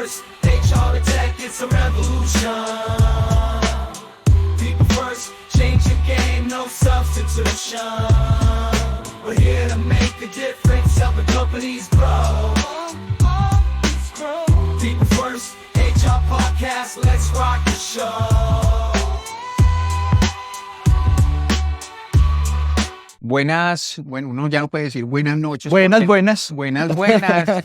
first, HR to tech, it's a revolution. People first, change the game, no substitution. We're here to make a difference, helping companies grow. People first, HR podcast, let's rock the show. Buenas, bueno, uno ya no puede decir buenas noches. Buenas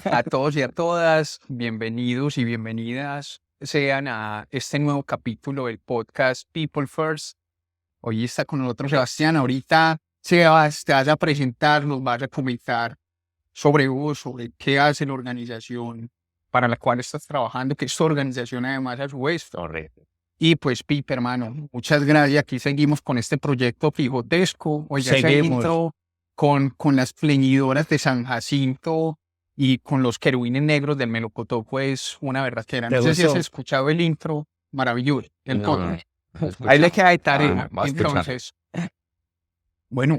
A todos y a todas. Bienvenidos y bienvenidas sean a este nuevo capítulo del podcast People First. Hoy está con nosotros Sebastián. Ahorita, Sebas, te vas a presentar, nos vas a comentar sobre vos, sobre qué hace la organización para la cual estás trabajando, que esta organización además a su vez. Correcto. Y pues, Pipe, hermano, muchas gracias. Aquí seguimos con este proyecto gigantesco. Oiga, ese Seguimos. intro con las pleñidoras de San Jacinto y con los querubines negros del Melocotó, pues una verdadera. ¿Te No sé si gustó? has escuchado el intro maravilloso. El No, podcast. no. Ahí le queda de tarea. Vamos a escuchar. Entonces, bueno,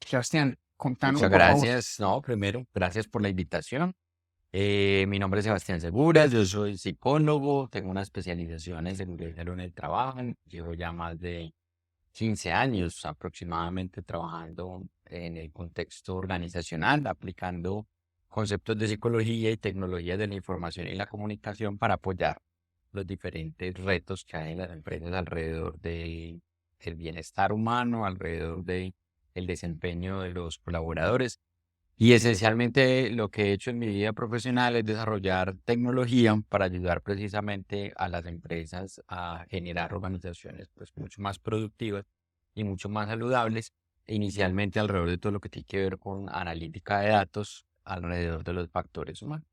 Sebastián, contanos Muchas por favor. gracias. No, primero, gracias por la invitación. Mi nombre es Sebastián Seguras, yo soy psicólogo, tengo una especialización en seguridad y salud en el trabajo. Llevo ya más de 15 años aproximadamente trabajando en el contexto organizacional, aplicando conceptos de psicología y tecnologías de la información y la comunicación para apoyar los diferentes retos que hay en las empresas alrededor del bienestar humano, alrededor del desempeño de los colaboradores. Y esencialmente lo que he hecho en mi vida profesional es desarrollar tecnología para ayudar precisamente a las empresas a generar organizaciones pues mucho más productivas y mucho más saludables, inicialmente alrededor de todo lo que tiene que ver con analítica de datos alrededor de los factores humanos.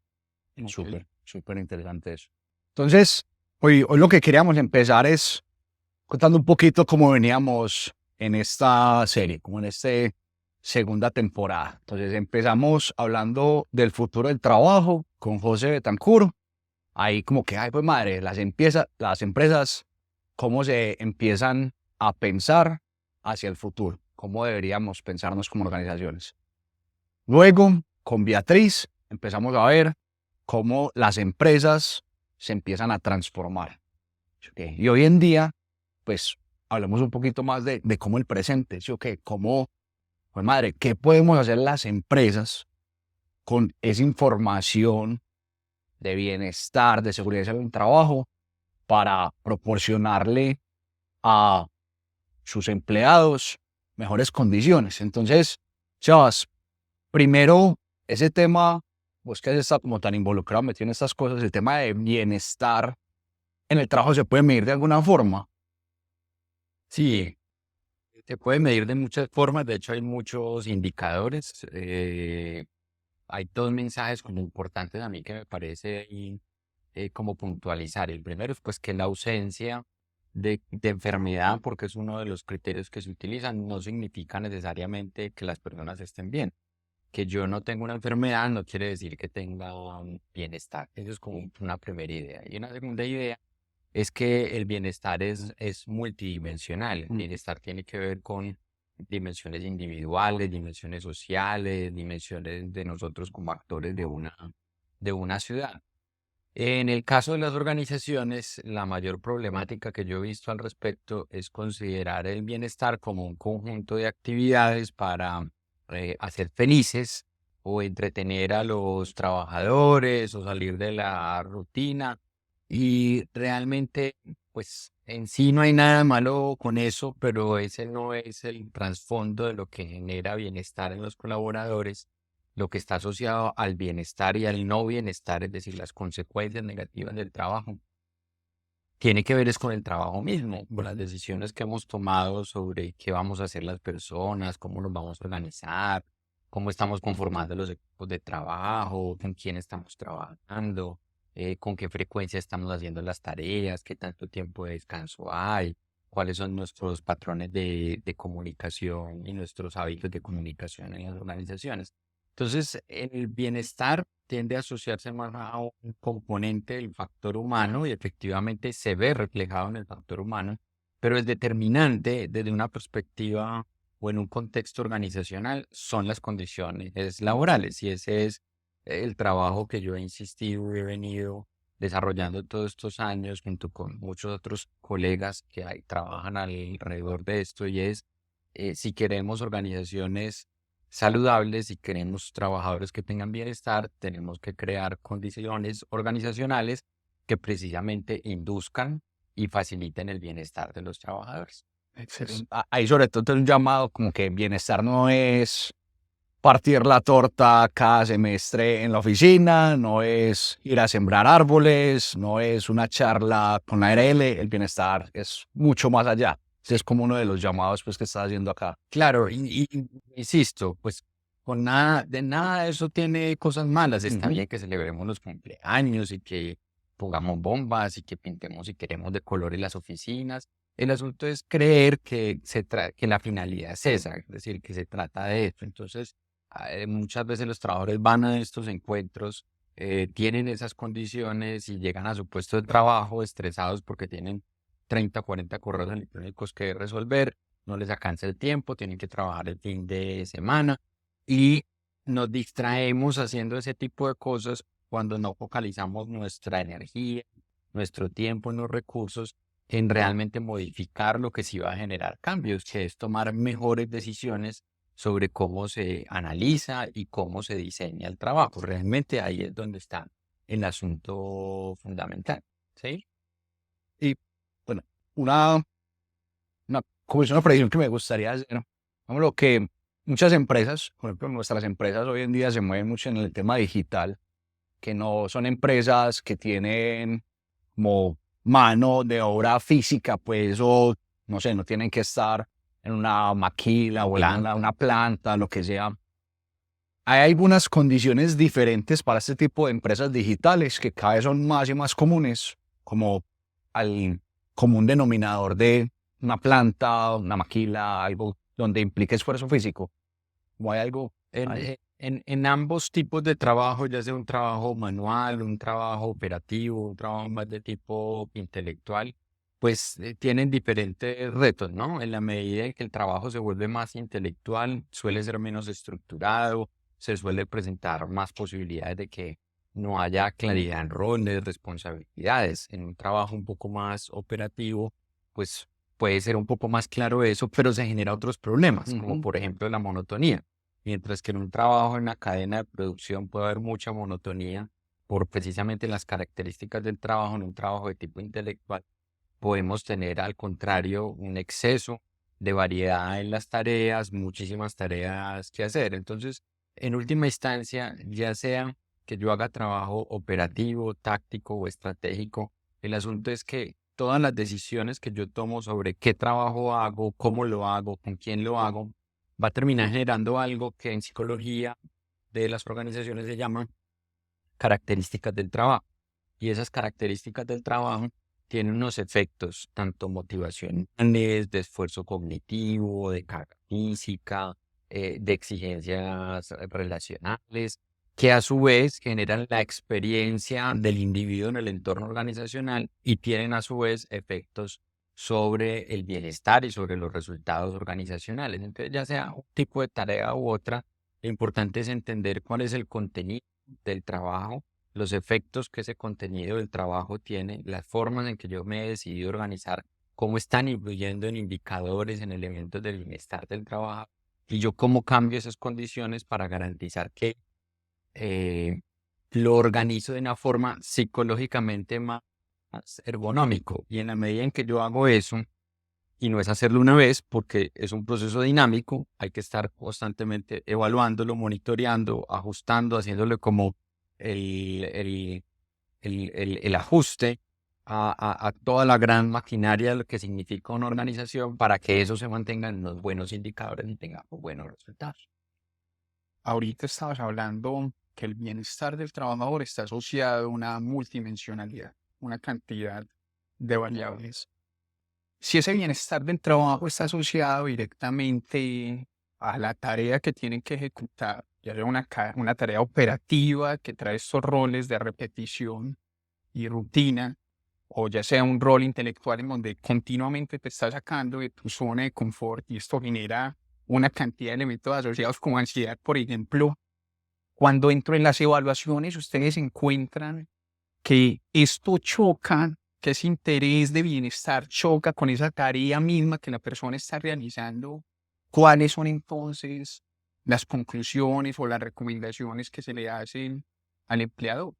Súper interesante eso. Entonces, hoy lo que queríamos empezar es contando un poquito cómo veníamos en esta serie, como en esta segunda temporada. Entonces empezamos hablando del futuro del trabajo con José Betancur. Ahí como que, ay, pues madre, las empresas, cómo se empiezan a pensar hacia el futuro, cómo deberíamos pensarnos como organizaciones. Luego, con Beatriz, empezamos a ver cómo las empresas se empiezan a transformar. ¿Sí? Y hoy en día, pues, hablamos un poquito más de cómo el presente, ¿sí? Cómo, pues madre, ¿qué podemos hacer las empresas con esa información de bienestar, de seguridad y salud en el trabajo para proporcionarle a sus empleados mejores condiciones? Entonces, Chavas, primero, ese tema, vos que has estado como tan involucrado, metido en estas cosas, el tema de bienestar en el trabajo se puede medir de alguna forma. Sí, se puede medir de muchas formas, de hecho hay muchos indicadores. Hay dos mensajes como importantes a mí que me parece como puntualizar. El primero es pues que la ausencia de enfermedad, porque es uno de los criterios que se utilizan, no significa necesariamente que las personas estén bien. Que yo no tengo una enfermedad no quiere decir que tenga un bienestar. Eso es como una primera idea. Y una segunda idea es que el bienestar es multidimensional. El bienestar tiene que ver con dimensiones individuales, dimensiones sociales, dimensiones de nosotros como actores de una ciudad. En el caso de las organizaciones, la mayor problemática que yo he visto al respecto es considerar el bienestar como un conjunto de actividades para hacer felices o entretener a los trabajadores o salir de la rutina. Y realmente, pues en sí no hay nada malo con eso, pero ese no es el trasfondo de lo que genera bienestar en los colaboradores, lo que está asociado al bienestar y al no bienestar, es decir, las consecuencias negativas del trabajo. Tiene que ver es con el trabajo mismo, con las decisiones que hemos tomado sobre qué vamos a hacer las personas, cómo nos vamos a organizar, cómo estamos conformando los equipos de trabajo, con quién estamos trabajando, con qué frecuencia estamos haciendo las tareas, qué tanto tiempo de descanso hay, cuáles son nuestros patrones de comunicación y nuestros hábitos de comunicación en las organizaciones. Entonces, el bienestar tiende a asociarse más a un componente del factor humano y efectivamente se ve reflejado en el factor humano, pero el determinante desde una perspectiva o en un contexto organizacional son las condiciones laborales, y ese es el trabajo que yo he insistido y he venido desarrollando todos estos años junto con muchos otros colegas que trabajan alrededor de esto y es, si queremos organizaciones saludables, si queremos trabajadores que tengan bienestar, tenemos que crear condiciones organizacionales que precisamente induzcan y faciliten el bienestar de los trabajadores. Excelente. Ahí sobre todo un llamado como que bienestar no es partir la torta cada semestre en la oficina, no es ir a sembrar árboles, no es una charla con la ARL, el bienestar es mucho más allá. Ese es como uno de los llamados pues, que estás haciendo acá. Claro, insisto, pues de nada de eso tiene cosas malas. Está bien que celebremos los cumpleaños y que pongamos bombas y que pintemos si queremos de colores las oficinas. El asunto es creer que que la finalidad es esa, es decir, que se trata de eso. Entonces, muchas veces los trabajadores van a estos encuentros, tienen esas condiciones y llegan a su puesto de trabajo estresados porque tienen 30, 40 correos electrónicos que resolver, no les alcanza el tiempo, tienen que trabajar el fin de semana y nos distraemos haciendo ese tipo de cosas cuando no focalizamos nuestra energía, nuestro tiempo, los recursos en realmente modificar lo que sí va a generar cambios, que es tomar mejores decisiones sobre cómo se analiza y cómo se diseña el trabajo. Realmente ahí es donde está el asunto fundamental, ¿sí? Y bueno, como es una predicción que me gustaría hacer, lo que muchas empresas, por ejemplo, nuestras empresas hoy en día se mueven mucho en el tema digital, que no son empresas que tienen como mano de obra física, pues, o no sé, no tienen que estar en una maquila o en una planta, lo que sea. Hay algunas condiciones diferentes para este tipo de empresas digitales que cada vez son más y más comunes, como al común denominador de una planta, una maquila, algo donde implique esfuerzo físico. ¿O hay algo ahí? En ambos tipos de trabajo, ya sea un trabajo manual, un trabajo operativo, un trabajo más de tipo intelectual, pues tienen diferentes retos, ¿no? En la medida en que el trabajo se vuelve más intelectual, suele ser menos estructurado, se suele presentar más posibilidades de que no haya claridad en roles, responsabilidades. En un trabajo un poco más operativo, pues puede ser un poco más claro eso, pero se genera otros problemas, como por ejemplo la monotonía. Mientras que en un trabajo en la cadena de producción puede haber mucha monotonía por precisamente las características del trabajo, en un trabajo de tipo intelectual, podemos tener al contrario un exceso de variedad en las tareas, muchísimas tareas que hacer. Entonces, en última instancia, ya sea que yo haga trabajo operativo, táctico o estratégico, el asunto es que todas las decisiones que yo tomo sobre qué trabajo hago, cómo lo hago, con quién lo hago, va a terminar generando algo que en psicología de las organizaciones se llama características del trabajo. Y esas características del trabajo tienen unos efectos tanto motivacionales, de esfuerzo cognitivo, de carga física, de exigencias relacionales, que a su vez generan la experiencia del individuo en el entorno organizacional y tienen a su vez efectos sobre el bienestar y sobre los resultados organizacionales. Entonces, ya sea un tipo de tarea u otra, lo importante es entender cuál es el contenido del trabajo, los efectos que ese contenido del trabajo tiene, las formas en que yo me he decidido organizar, cómo están influyendo en indicadores, en elementos del bienestar del trabajo, y yo cómo cambio esas condiciones para garantizar que lo organizo de una forma psicológicamente más ergonómico. Y en la medida en que yo hago eso, y no es hacerlo una vez porque es un proceso dinámico, hay que estar constantemente evaluándolo, monitoreando, ajustando, haciéndole como el ajuste a toda la gran maquinaria de lo que significa una organización para que eso se mantenga en los buenos indicadores y tengamos buenos resultados. Ahorita estabas hablando que el bienestar del trabajador está asociado a una multidimensionalidad, una cantidad de variables. Si ese bienestar del trabajo está asociado directamente a la tarea que tienen que ejecutar, ya sea una tarea operativa que trae estos roles de repetición y rutina, o ya sea un rol intelectual en donde continuamente te está sacando de tu zona de confort y esto genera una cantidad de elementos asociados como ansiedad, por ejemplo, cuando entro en las evaluaciones, ustedes encuentran que esto choca, que ese interés de bienestar choca con esa tarea misma que la persona está realizando, ¿cuáles son entonces las conclusiones o las recomendaciones que se le hacen al empleador?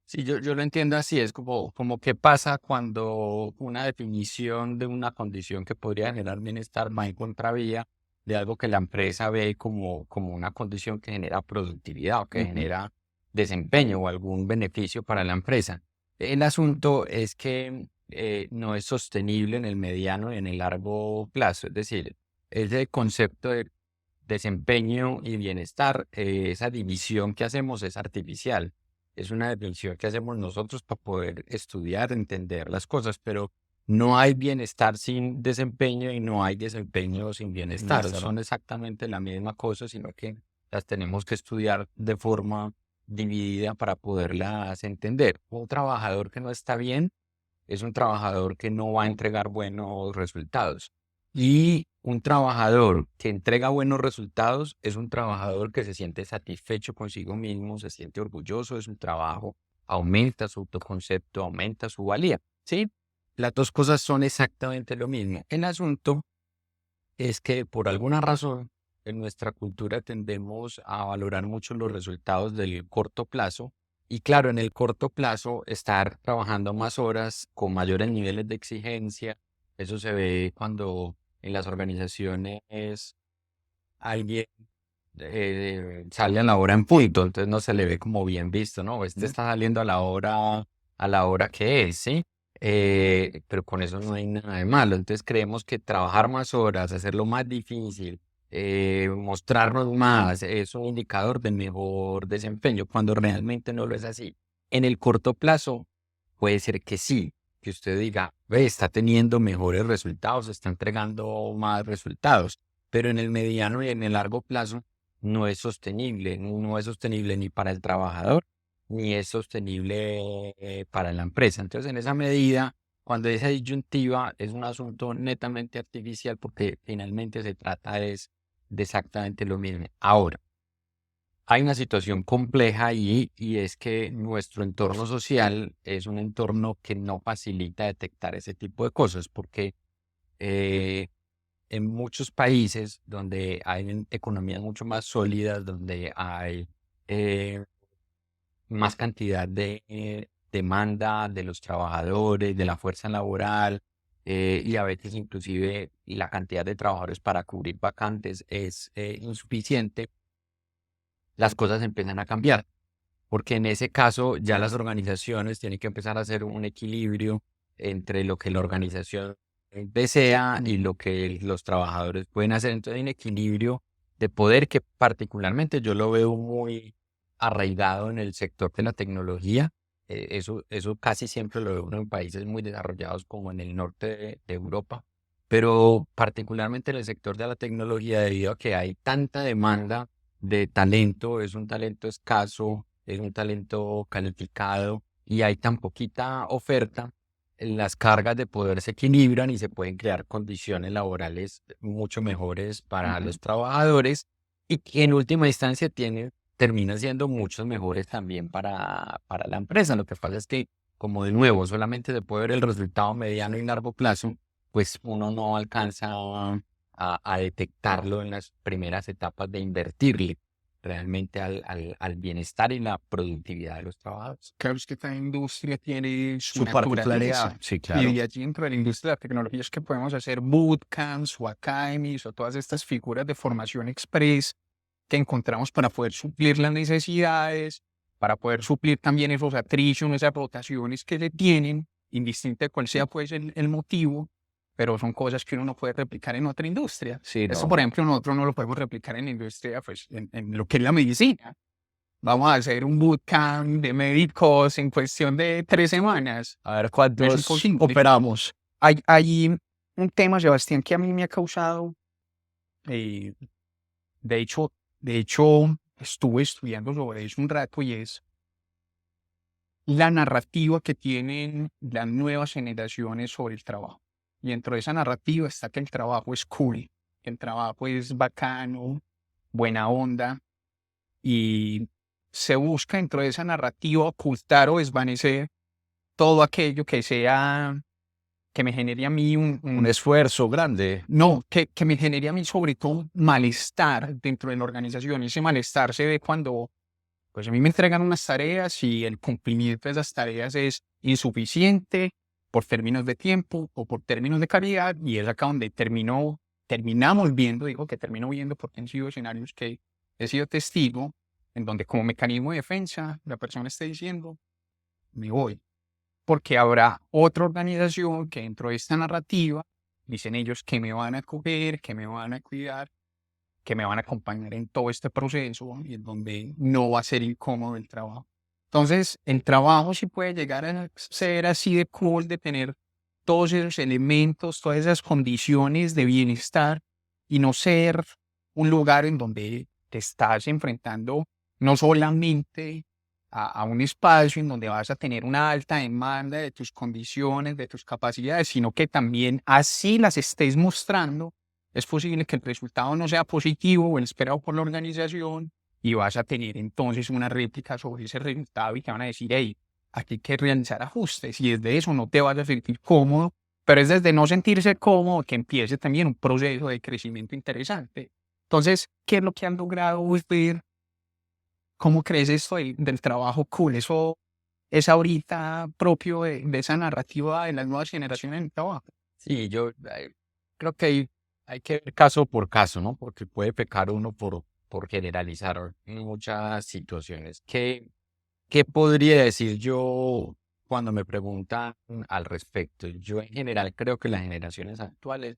Sí, yo lo entiendo así, es como qué pasa cuando una definición de una condición que podría generar bienestar va en contravía de algo que la empresa ve como una condición que genera productividad o que Ujú. genera desempeño o algún beneficio para la empresa. El asunto es que no es sostenible en el mediano y en el largo plazo, es decir, ese concepto de desempeño y bienestar, esa división que hacemos es artificial. Es una división que hacemos nosotros para poder estudiar, entender las cosas, pero no hay bienestar sin desempeño y no hay desempeño sin bienestar. Son exactamente la misma cosa, sino que las tenemos que estudiar de forma dividida para poderlas entender. Un trabajador que no está bien es un trabajador que no va a entregar buenos resultados. Y un trabajador que entrega buenos resultados es un trabajador que se siente satisfecho consigo mismo, se siente orgulloso de su trabajo, aumenta su autoconcepto, aumenta su valía. ¿Sí? Las dos cosas son exactamente lo mismo. El asunto es que por alguna razón en nuestra cultura tendemos a valorar mucho los resultados del corto plazo y claro, en el corto plazo estar trabajando más horas con mayores niveles de exigencia, eso se ve cuando en las organizaciones alguien sale a la hora en punto, entonces no se le ve como bien visto, ¿no? Este está saliendo a la hora que es, ¿sí? Pero con eso no hay nada de malo. Entonces creemos que trabajar más horas, hacerlo más difícil, mostrarnos más, es un indicador de mejor desempeño, cuando realmente no lo es así. En el corto plazo puede ser que sí, que usted diga, ve, está teniendo mejores resultados, está entregando más resultados, pero en el mediano y en el largo plazo no es sostenible, no es sostenible ni para el trabajador, ni es sostenible para la empresa. Entonces, en esa medida, cuando esa disyuntiva es un asunto netamente artificial, porque finalmente se trata es de exactamente lo mismo. Ahora, hay una situación compleja ahí y es que nuestro entorno social es un entorno que no facilita detectar ese tipo de cosas, porque eh, en muchos países donde hay economías mucho más sólidas, donde hay eh, más cantidad de demanda de los trabajadores, de la fuerza laboral, y a veces inclusive la cantidad de trabajadores para cubrir vacantes es insuficiente, las cosas empiezan a cambiar, porque en ese caso ya las organizaciones tienen que empezar a hacer un equilibrio entre lo que la organización desea y lo que los trabajadores pueden hacer. Entonces hay un equilibrio de poder que particularmente yo lo veo muy arraigado en el sector de la tecnología. Eso casi siempre lo veo uno en países muy desarrollados como en el norte de Europa, pero particularmente en el sector de la tecnología debido a que hay tanta demanda de talento, es un talento escaso, es un talento calificado y hay tan poquita oferta, las cargas de poder se equilibran y se pueden crear condiciones laborales mucho mejores para los trabajadores y que en última instancia termina siendo muchos mejores también para la empresa. Lo que pasa es que, como de nuevo, solamente se puede ver el resultado mediano y largo plazo, pues uno no alcanza a detectarlo en las primeras etapas de invertirle realmente al bienestar y la productividad de los trabajadores. Claro, es que cada industria tiene su Su particularidad. naturaleza. Sí, Y claro. de allí dentro de la industria de la tecnología es que podemos hacer bootcamps o academies o todas estas figuras de formación express que encontramos para poder suplir las necesidades, para poder suplir también esos attrition, esas rotaciones que se tienen, indistinto de cuál sea pues el motivo, pero son cosas que uno no puede replicar en otra industria. Sí, Esto, no. por ejemplo, nosotros no lo podemos replicar en la industria, pues, en lo que es la medicina. Vamos a hacer un bootcamp de médicos en cuestión de 3 semanas. A ver Es cuántos imposible. operamos. Hay un tema, Sebastián, que a mí me ha causado, eh, de hecho, estuve estudiando sobre eso un rato y es la narrativa que tienen las nuevas generaciones sobre el trabajo. Y dentro de esa narrativa está que el trabajo es cool, que el trabajo es bacano, buena onda, y se busca dentro de esa narrativa ocultar o desvanecer todo aquello que sea, que me genere a mí Un esfuerzo grande. no, que me genere a mí sobre todo malestar dentro de la organización. Ese malestar se ve cuando, pues a mí me entregan unas tareas y el cumplimiento de esas tareas es insuficiente por términos de tiempo o por términos de calidad, y es acá donde terminamos viendo, digo que termino viendo porque han sido escenarios que he sido testigo, en donde como mecanismo de defensa la persona esté diciendo, me voy, porque habrá otra organización que dentro de esta narrativa dicen ellos que me van a acoger, que me van a cuidar, que me van a acompañar en todo este proceso y en donde no va a ser incómodo el trabajo. Entonces, el trabajo sí puede llegar a ser así de cool, de tener todos esos elementos, todas esas condiciones de bienestar y no ser un lugar en donde te estás enfrentando no solamente a un espacio en donde vas a tener una alta demanda de tus condiciones, de tus capacidades, sino que también así las estés mostrando, es posible que el resultado no sea positivo o el esperado por la organización y vas a tener entonces una réplica sobre ese resultado y te van a decir, hey, aquí hay que realizar ajustes y desde eso no te vas a sentir cómodo, pero es desde no sentirse cómodo que empiece también un proceso de crecimiento interesante. Entonces, ¿qué es lo que han logrado ver? ¿Cómo crees esto del trabajo cool? Eso es ahorita propio de esa narrativa de las nuevas generaciones en el trabajo. Sí, yo creo que hay que ver caso por caso, ¿no? Porque puede pecar uno por generalizar en muchas situaciones. ¿Qué podría decir yo cuando me preguntan al respecto? Yo en general creo que las generaciones actuales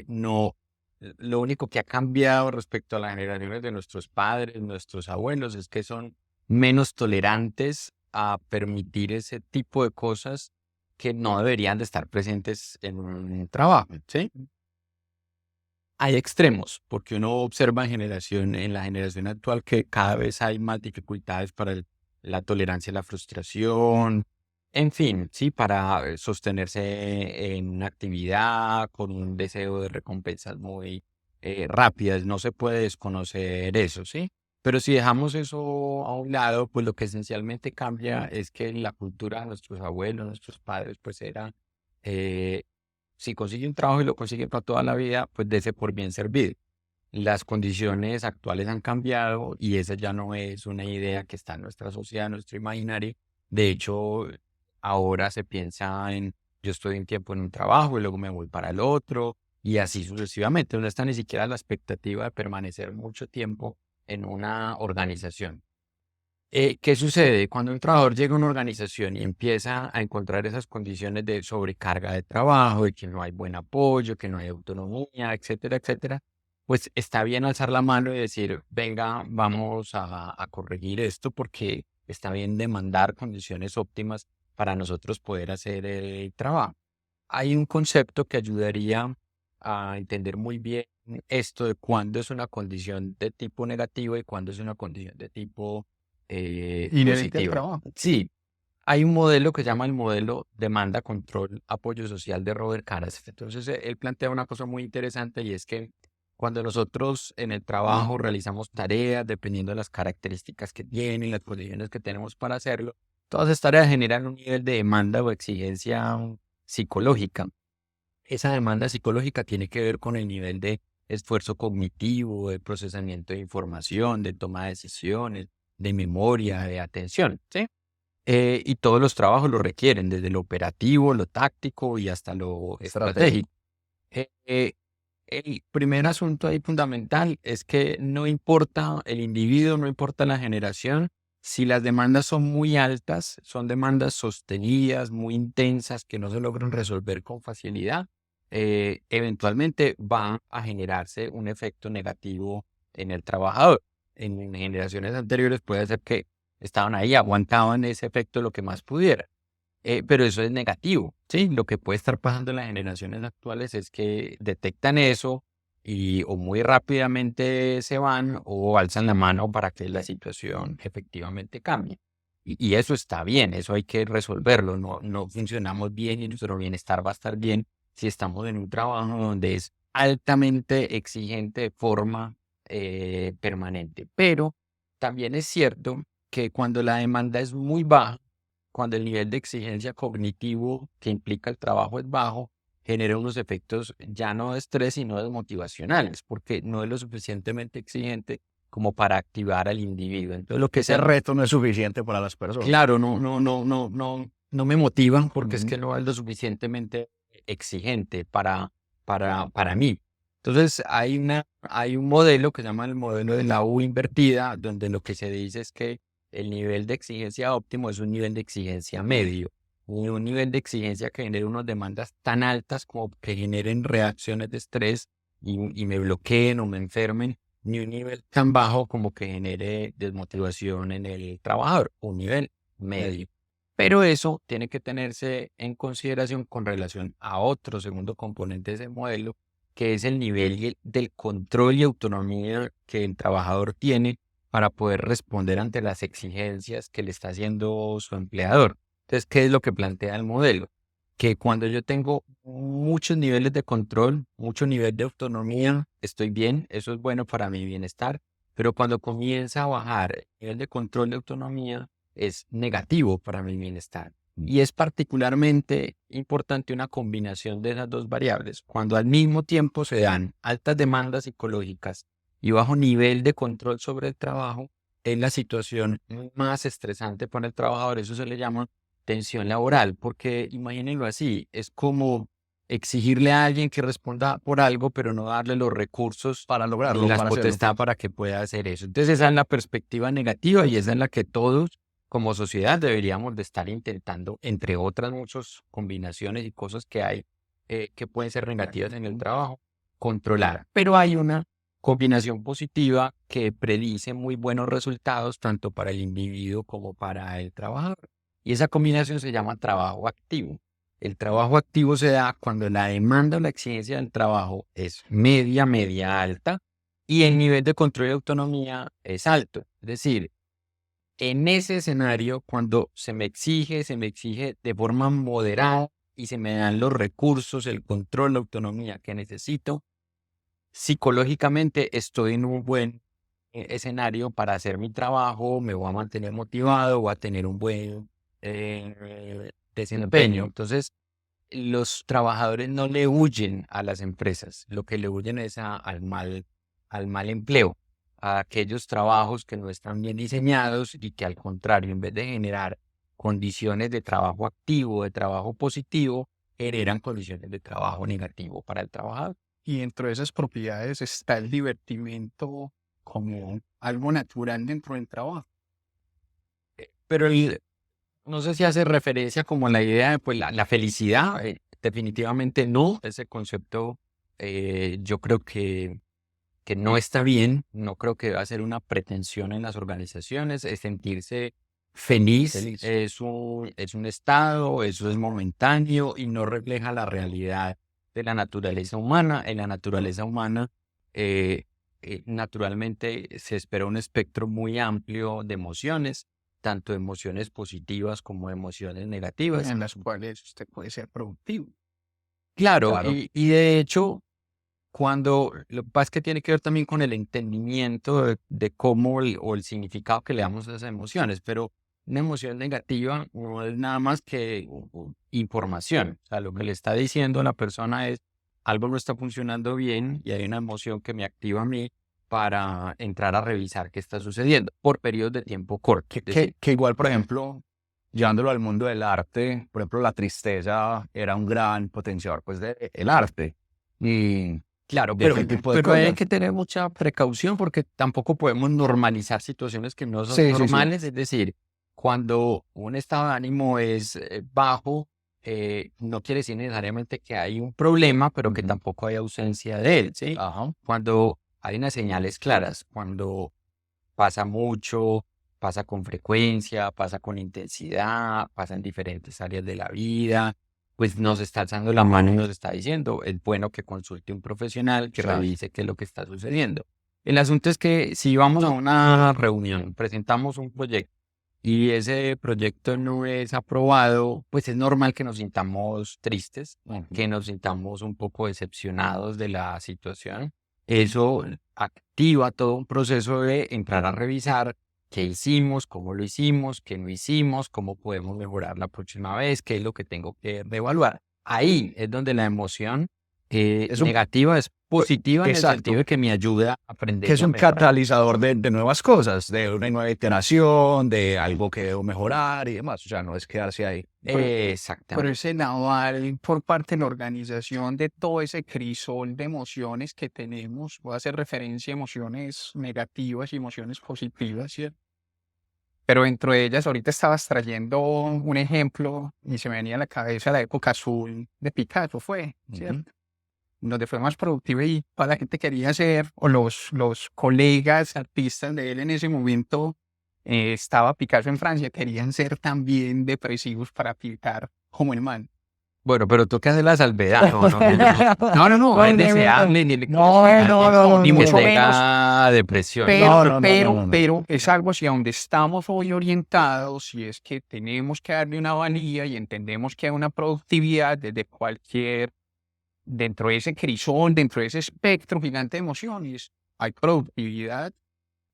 no, lo único que ha cambiado respecto a las generaciones de nuestros padres, nuestros abuelos, es que son menos tolerantes a permitir ese tipo de cosas que no deberían de estar presentes en un trabajo, ¿sí? Hay extremos, porque uno observa en la generación actual que cada vez hay más dificultades para la tolerancia a la frustración, en fin, sí, para sostenerse en una actividad con un deseo de recompensas muy rápidas. No se puede desconocer eso, ¿sí? Pero si dejamos eso a un lado, pues lo que esencialmente cambia es que la cultura de nuestros abuelos, nuestros padres, pues era eh, si consigue un trabajo y lo consigue para toda la vida, pues dése por bien servido. Las condiciones actuales han cambiado y esa ya no es una idea que está en nuestra sociedad, en nuestro imaginario. De hecho, ahora se piensa en yo estoy un tiempo en un trabajo y luego me voy para el otro y así sucesivamente. No está ni siquiera la expectativa de permanecer mucho tiempo en una organización. ¿Qué sucede? Cuando un trabajador llega a una organización y empieza a encontrar esas condiciones de sobrecarga de trabajo, de que no hay buen apoyo, que no hay autonomía, etcétera, etcétera, pues está bien alzar la mano y decir, venga, vamos a corregir esto porque está bien demandar condiciones óptimas para nosotros poder hacer el trabajo. Hay un concepto que ayudaría a entender muy bien esto de cuándo es una condición de tipo negativo y cuándo es una condición de tipo Inherente al positiva. trabajo. Sí, hay un modelo que se llama el modelo demanda, control, apoyo social de Robert Karas. Entonces, él plantea una cosa muy interesante y es que cuando nosotros en el trabajo realizamos tareas, dependiendo de las características que tienen, las condiciones que tenemos para hacerlo, todas esas tareas generan un nivel de demanda o exigencia psicológica. Esa demanda psicológica tiene que ver con el nivel de esfuerzo cognitivo, de procesamiento de información, de toma de decisiones, de memoria, de atención, ¿sí? Y todos los trabajos lo requieren, desde lo operativo, lo táctico y hasta lo estratégico. El primer asunto ahí fundamental es que no importa el individuo, no importa la generación, si las demandas son muy altas, son demandas sostenidas, muy intensas, que no se logran resolver con facilidad, eventualmente va a generarse un efecto negativo en el trabajador. En generaciones anteriores puede ser que estaban ahí, aguantaban ese efecto lo que más pudiera. Pero eso es negativo, ¿sí? Lo que puede estar pasando en las generaciones actuales es que detectan eso y o muy rápidamente se van o alzan la mano para que la situación efectivamente cambie. Y eso está bien, eso hay que resolverlo. No funcionamos bien y nuestro bienestar va a estar bien si estamos en un trabajo donde es altamente exigente de forma permanente. Pero también es cierto que cuando la demanda es muy baja, cuando el nivel de exigencia cognitivo que implica el trabajo es bajo, genera unos efectos ya no de estrés, sino desmotivacionales, porque no es lo suficientemente exigente como para activar al individuo. Entonces, lo que Ese sea, reto no es suficiente para las personas. claro, no me motivan porque es Ujú. que no es lo suficientemente exigente para mí. Entonces, hay un modelo que se llama el modelo de la U invertida, donde lo que se dice es que el nivel de exigencia óptimo es un nivel de exigencia medio, y un nivel de exigencia que genere unas demandas tan altas como que generen reacciones de estrés y me bloqueen o me enfermen, ni un nivel tan bajo como que genere desmotivación en el trabajador, un nivel medio. Pero eso tiene que tenerse en consideración con relación a otro segundo componente de ese modelo, que es el nivel del control y autonomía que el trabajador tiene para poder responder ante las exigencias que le está haciendo su empleador. Entonces, ¿qué es lo que plantea el modelo? Que cuando yo tengo muchos niveles de control, mucho nivel de autonomía, estoy bien, eso es bueno para mi bienestar, pero cuando comienza a bajar el nivel de control de autonomía, es negativo para mi bienestar. Y es particularmente importante una combinación de esas dos variables. Cuando al mismo tiempo se dan altas demandas psicológicas y bajo nivel de control sobre el trabajo, es la situación más estresante para el trabajador. Eso se le llama tensión laboral, porque imagínenlo así, es como exigirle a alguien que responda por algo, pero no darle los recursos Para ni lograrlo, las para hacerlo. potestad para que pueda hacer eso. Entonces esa es la perspectiva negativa y esa es la que todos como sociedad deberíamos de estar intentando, entre otras muchas combinaciones y cosas que hay que pueden ser negativas en el trabajo, controlar. Pero hay una combinación positiva que predice muy buenos resultados tanto para el individuo como para el trabajador. Y esa combinación se llama trabajo activo. El trabajo activo se da cuando la demanda o la exigencia del trabajo es media, media alta y el nivel de control y autonomía es alto. Es decir, en ese escenario, cuando se me exige de forma moderada y se me dan los recursos, el control, la autonomía que necesito, psicológicamente estoy en un buen escenario para hacer mi trabajo, me voy a mantener motivado, voy a tener un buen desempeño. Entonces, los trabajadores no le huyen a las empresas, lo que le huyen es al mal empleo, a aquellos trabajos que no están bien diseñados y que al contrario, en vez de generar condiciones de trabajo activo, de trabajo positivo, generan condiciones de trabajo negativo para el trabajador. Y dentro de esas propiedades está el divertimento como algo natural dentro del trabajo. Pero no sé si hace referencia como a la idea de pues, la felicidad. Definitivamente no. Ese concepto yo creo que no está bien. No creo que va a ser una pretensión en las organizaciones. Es sentirse feliz. Feliz. Es un estado, eso es momentáneo y no refleja la realidad de la naturaleza humana. En la naturaleza humana, naturalmente se espera un espectro muy amplio de emociones, tanto emociones positivas como emociones negativas. En las cuales usted puede ser productivo. Claro, Claro. y de hecho, cuando lo que pasa es que tiene que ver también con el entendimiento de cómo o el significado que le damos a esas emociones, pero una emoción negativa no es nada más que información. O sea, lo que le está diciendo a la persona es algo no está funcionando bien y hay una emoción que me activa a mí para entrar a revisar qué está sucediendo por periodos de tiempo cortos. Es decir, Que igual, por ejemplo, llevándolo al mundo del arte, por ejemplo, la tristeza era un gran potenciador, pues, del arte. Y claro, de pero, qué tipo de pero hay cosas. que tener mucha precaución porque tampoco podemos normalizar situaciones que no son Sí, sí, sí. normales. Es decir, cuando un estado de ánimo es bajo, no quiere decir necesariamente que hay un problema, pero que Ujú. tampoco hay ausencia de él, ¿sí? Ajá. Cuando hay unas señales claras, cuando pasa mucho, pasa con frecuencia, pasa con intensidad, pasa en diferentes áreas de la vida, pues nos está alzando la mano y nos está diciendo, es bueno que consulte un profesional que Claro. revise qué es lo que está sucediendo. El asunto es que si vamos a una reunión, presentamos un proyecto y ese proyecto no es aprobado, pues es normal que nos sintamos tristes, que nos sintamos un poco decepcionados de la situación. Eso activa todo un proceso de entrar a revisar qué hicimos, cómo lo hicimos, qué no hicimos, cómo podemos mejorar la próxima vez, qué es lo que tengo que reevaluar. Ahí es donde la emoción Es un, negativa es positiva en el sentido exacto, de que me ayuda a que aprender es y a un mejorar. catalizador de nuevas cosas, de una nueva iteración, de algo que debo mejorar y demás. O sea, no es quedarse ahí. Pero Exactamente. ese naval por parte de la organización de todo ese crisol de emociones que tenemos, voy a hacer referencia a emociones negativas y emociones positivas, ¿cierto? Pero dentro de ellas, ahorita estabas trayendo un ejemplo y se me venía a la cabeza la época azul de Picasso, fue, Ujú. ¿cierto? Donde fue más productivo y toda la gente quería ser, o los colegas artistas de él en ese momento, estaba Picasso en Francia, querían ser también depresivos para pintar como el man. Bueno, pero tú que haces la salvedad. No, no, no, no. No, no, no, es deseable, ni le No, quiero no, no, no, Ni que mucho no. menos, tenga depresión. pero, No, no, no, no, no, no. pero es algo hacia donde estamos hoy orientados y es que tenemos que darle una valía y entendemos que hay una productividad desde cualquier, dentro de ese crisol, dentro de ese espectro gigante de emociones, hay productividad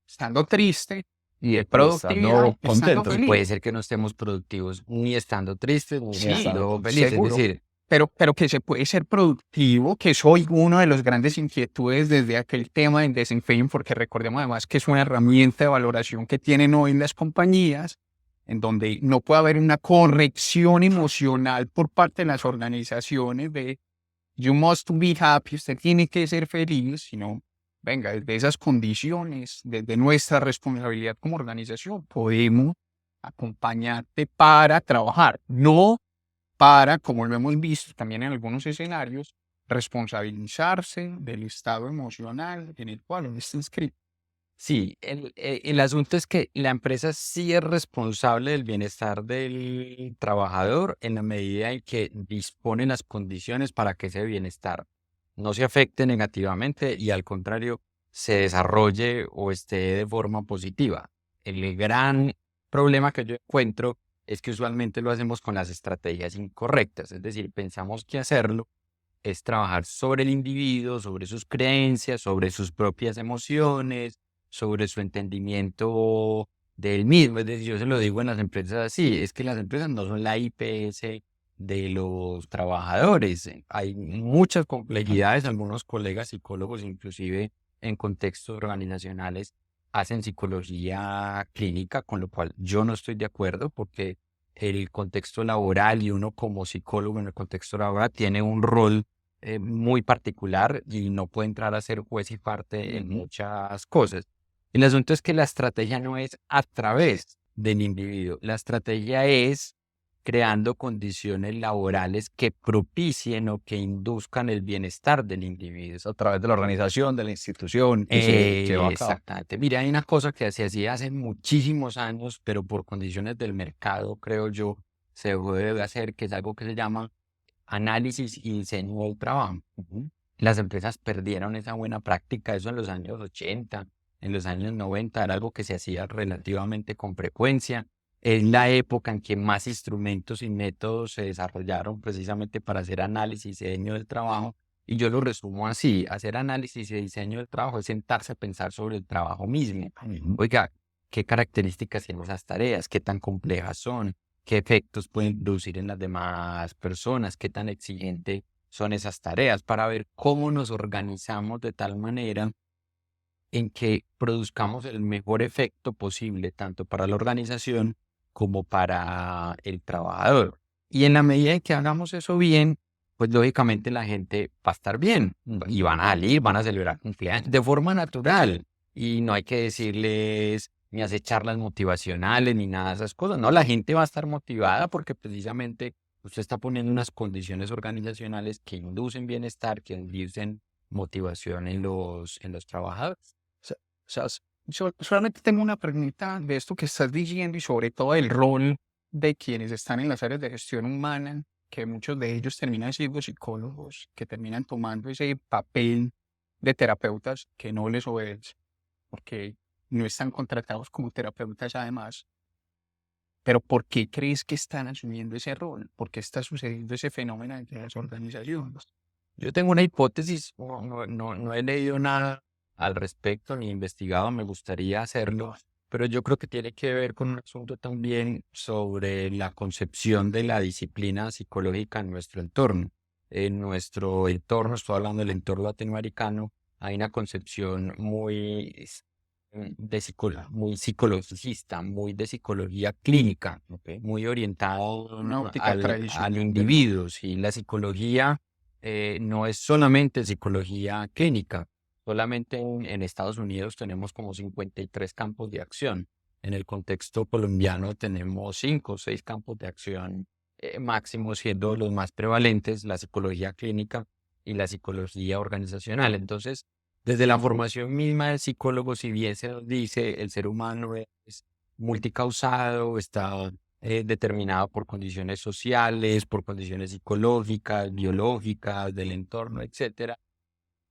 estando triste y hay productividad estando estando contento. Y puede feliz. ser que no estemos productivos ni estando tristes ni Sí, estando felices. Es seguro. decir, Pero que se puede ser productivo, que es hoy una de las grandes inquietudes desde aquel tema del desempeño, porque recordemos además que es una herramienta de valoración que tienen hoy las compañías, en donde no puede haber una corrección emocional por parte de las organizaciones de you must be happy, usted tiene que ser feliz, sino, venga, desde esas condiciones, desde nuestra responsabilidad como organización, podemos acompañarte para trabajar, no para, como lo hemos visto también en algunos escenarios, responsabilizarse del estado emocional en el cual uno está inscrito. sí, el asunto es que la empresa sí es responsable del bienestar del trabajador en la medida en que dispone las condiciones para que ese bienestar no se afecte negativamente y al contrario se desarrolle o esté de forma positiva. El gran problema que yo encuentro es que usualmente lo hacemos con las estrategias incorrectas, es decir, pensamos que hacerlo es trabajar sobre el individuo, sobre sus creencias, sobre sus propias emociones, sobre su entendimiento del mismo. Es decir, yo se lo digo en las empresas así, es que las empresas no son la IPS de los trabajadores. Hay muchas complejidades, algunos colegas psicólogos, inclusive en contextos organizacionales, hacen psicología clínica, con lo cual yo no estoy de acuerdo porque el contexto laboral y uno como psicólogo en el contexto laboral tiene un rol muy particular y no puede entrar a ser juez y parte en muchas cosas. El asunto es que la estrategia no es a través del individuo, la estrategia es creando condiciones laborales que propicien o que induzcan el bienestar del individuo. A través de la organización, de la institución que se lleva a cabo. Exactamente. Mira, hay una cosa que se hacía hace muchísimos años, pero por condiciones del mercado, creo yo, se dejó de hacer, que es algo que se llama análisis y diseño del trabajo. Las empresas perdieron esa buena práctica, eso en los años 80, en los años 90, era algo que se hacía relativamente con frecuencia. Es la época en que más instrumentos y métodos se desarrollaron precisamente para hacer análisis y diseño del trabajo. Y yo lo resumo así, hacer análisis y diseño del trabajo es sentarse a pensar sobre el trabajo mismo. Oiga, ¿qué características tienen esas tareas? ¿Qué tan complejas son? ¿Qué efectos pueden producir en las demás personas? ¿Qué tan exigente son esas tareas? Para ver cómo nos organizamos de tal manera en que produzcamos el mejor efecto posible, tanto para la organización como para el trabajador. Y en la medida en que hagamos eso bien, pues lógicamente la gente va a estar bien y van a salir, van a celebrar cumpleaños de forma natural. Y no hay que decirles ni hacer charlas motivacionales ni nada de esas cosas. No, la gente va a estar motivada porque precisamente usted está poniendo unas condiciones organizacionales que inducen bienestar, que inducen motivación en los trabajadores. O sea, solamente tengo una pregunta de esto que estás diciendo y sobre todo el rol de quienes están en las áreas de gestión humana, que muchos de ellos terminan siendo psicólogos, que terminan tomando ese papel de terapeutas que no les obedece, porque no están contratados como terapeutas además. Pero ¿por qué crees que están asumiendo ese rol? ¿Por qué está sucediendo ese fenómeno entre las organizaciones? Yo tengo una hipótesis, no he leído nada al respecto ni investigado, me gustaría hacerlo, pero yo creo que tiene que ver con un asunto también sobre la concepción de la disciplina psicológica en nuestro entorno. En nuestro entorno, estoy hablando del entorno latinoamericano, hay una concepción muy psicologicista, muy de psicología clínica, muy orientada Una óptica al tradicional. individuo. Sí, la psicología no es solamente psicología clínica. Solamente en Estados Unidos tenemos como 53 campos de acción. En el contexto colombiano tenemos 5 o 6 campos de acción máximo, siendo los más prevalentes la psicología clínica y la psicología organizacional. Entonces, desde la formación misma del psicólogo, si bien se nos dice el ser humano es multicausado, está determinado por condiciones sociales, por condiciones psicológicas, biológicas, del entorno, etcétera.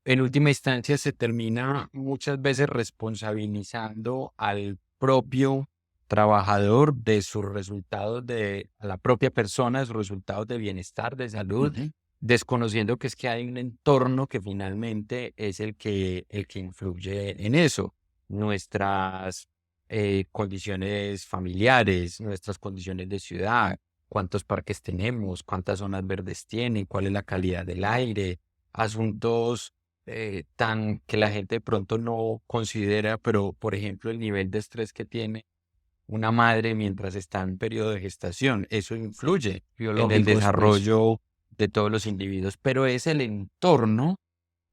En última instancia se termina muchas veces responsabilizando al propio trabajador de sus resultados a la propia persona, de sus resultados de bienestar, de salud, Ujú. desconociendo que es que hay un entorno que finalmente es el que influye en eso. Nuestras condiciones familiares, nuestras condiciones de ciudad, cuántos parques tenemos, cuántas zonas verdes tienen, cuál es la calidad del aire, asuntos tan que la gente de pronto no considera, pero por ejemplo el nivel de estrés que tiene una madre mientras está en periodo de gestación, eso influye en el Biológicos, pues. desarrollo de todos los individuos, pero es el entorno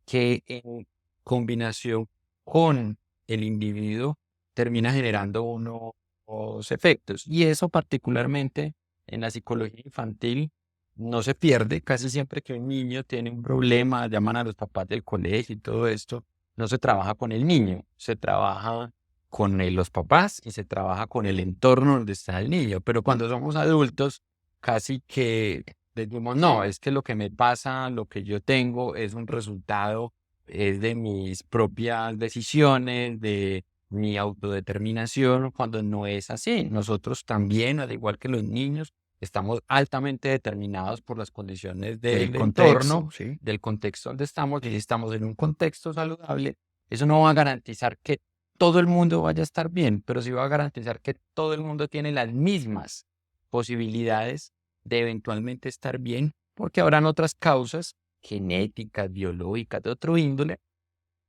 que en combinación con el individuo termina generando unos efectos. Y eso particularmente en la psicología infantil no se pierde. Casi siempre que un niño tiene un problema, llaman a los papás del colegio y todo esto, no se trabaja con el niño, se trabaja con los papás y se trabaja con el entorno donde está el niño. Pero cuando somos adultos, casi que decimos, no, es que lo que me pasa, lo que yo tengo es un resultado, es de mis propias decisiones, de mi autodeterminación, cuando no es así. Nosotros también, al igual que los niños, estamos altamente determinados por las condiciones El del entorno, contexto, sí. del contexto donde estamos. Y si estamos en un contexto saludable, eso no va a garantizar que todo el mundo vaya a estar bien, pero sí va a garantizar que todo el mundo tiene las mismas posibilidades de eventualmente estar bien, porque habrán otras causas genéticas, biológicas, de otro índole,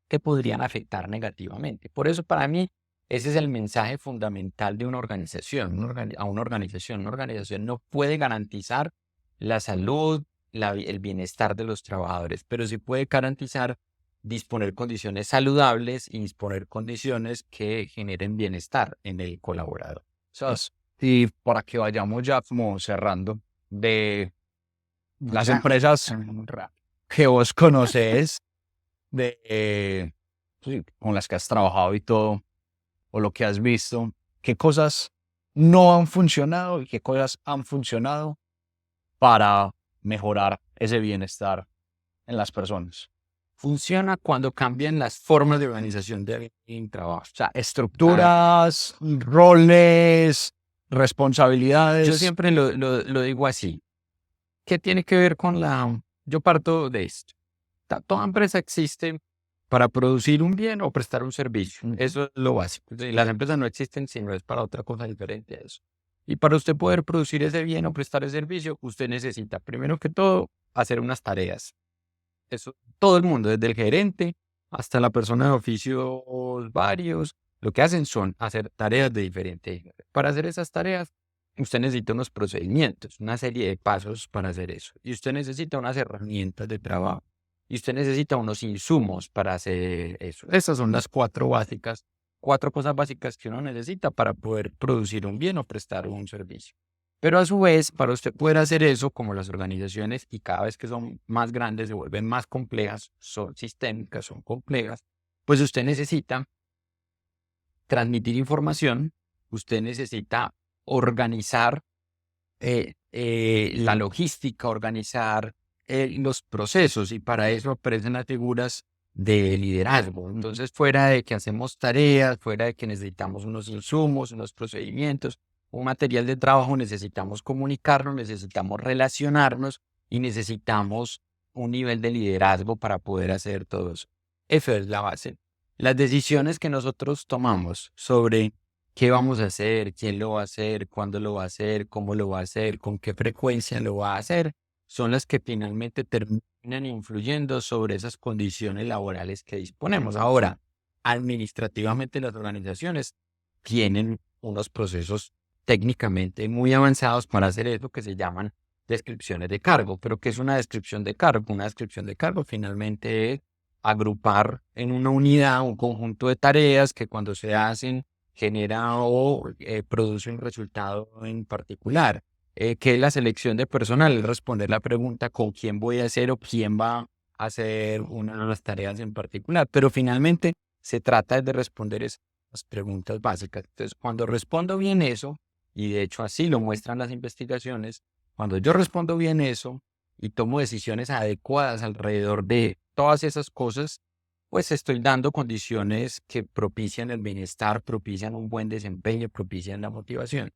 que podrían afectar negativamente. Por eso, para mí, ese es el mensaje fundamental de una organización, a una organización. Una organización no puede garantizar la salud, el bienestar de los trabajadores, pero sí puede garantizar disponer condiciones saludables y disponer condiciones que generen bienestar en el colaborador. ¿Sabes? Y para que vayamos ya como cerrando, de las Ya, empresas terminamos rápido. que vos conoces, sí, con las que has trabajado y todo, o lo que has visto, qué cosas no han funcionado y qué cosas han funcionado para mejorar ese bienestar en las personas. Funciona cuando cambian las formas de organización de trabajo. O sea, estructuras, roles, responsabilidades. Yo siempre lo digo así. ¿Qué tiene que ver con Yo parto de esto. Toda empresa existe para producir un bien o prestar un servicio. Eso es lo básico. Y las empresas no existen si no es para otra cosa diferente a eso. Y para usted poder producir ese bien o prestar ese servicio, usted necesita, primero que todo, hacer unas tareas. Eso, todo el mundo, desde el gerente hasta la persona de oficios varios, lo que hacen son hacer tareas de diferente índole. Para hacer esas tareas, usted necesita unos procedimientos, una serie de pasos para hacer eso. Y usted necesita unas herramientas de trabajo. Y usted necesita unos insumos para hacer eso. Esas son las 4 cosas básicas que uno necesita para poder producir un bien o prestar un servicio. Pero a su vez, para usted poder hacer eso, como las organizaciones, y cada vez que son más grandes, se vuelven más complejas, son sistémicas, son complejas, pues usted necesita transmitir información, usted necesita organizar la logística, organizar los procesos, y para eso aparecen las figuras de liderazgo. Entonces, fuera de que hacemos tareas, fuera de que necesitamos unos insumos, unos procedimientos, un material de trabajo, necesitamos comunicarnos, necesitamos relacionarnos y necesitamos un nivel de liderazgo para poder hacer todo eso. Eso es la base. Las decisiones que nosotros tomamos sobre qué vamos a hacer, quién lo va a hacer, cuándo lo va a hacer, cómo lo va a hacer, con qué frecuencia lo va a hacer, son las que finalmente terminan influyendo sobre esas condiciones laborales que disponemos. Ahora, administrativamente las organizaciones tienen unos procesos técnicamente muy avanzados para hacer eso que se llaman descripciones de cargo. ¿Pero qué es una descripción de cargo? Una descripción de cargo finalmente es agrupar en una unidad un conjunto de tareas que cuando se hacen genera o produce un resultado en particular. Que es la selección de personal, es responder la pregunta con quién voy a hacer o quién va a hacer una de las tareas en particular. Pero finalmente se trata de responder esas preguntas básicas. Entonces, cuando respondo bien eso, y de hecho así lo muestran las investigaciones, cuando yo respondo bien eso y tomo decisiones adecuadas alrededor de todas esas cosas, pues estoy dando condiciones que propician el bienestar, propician un buen desempeño, propician la motivación.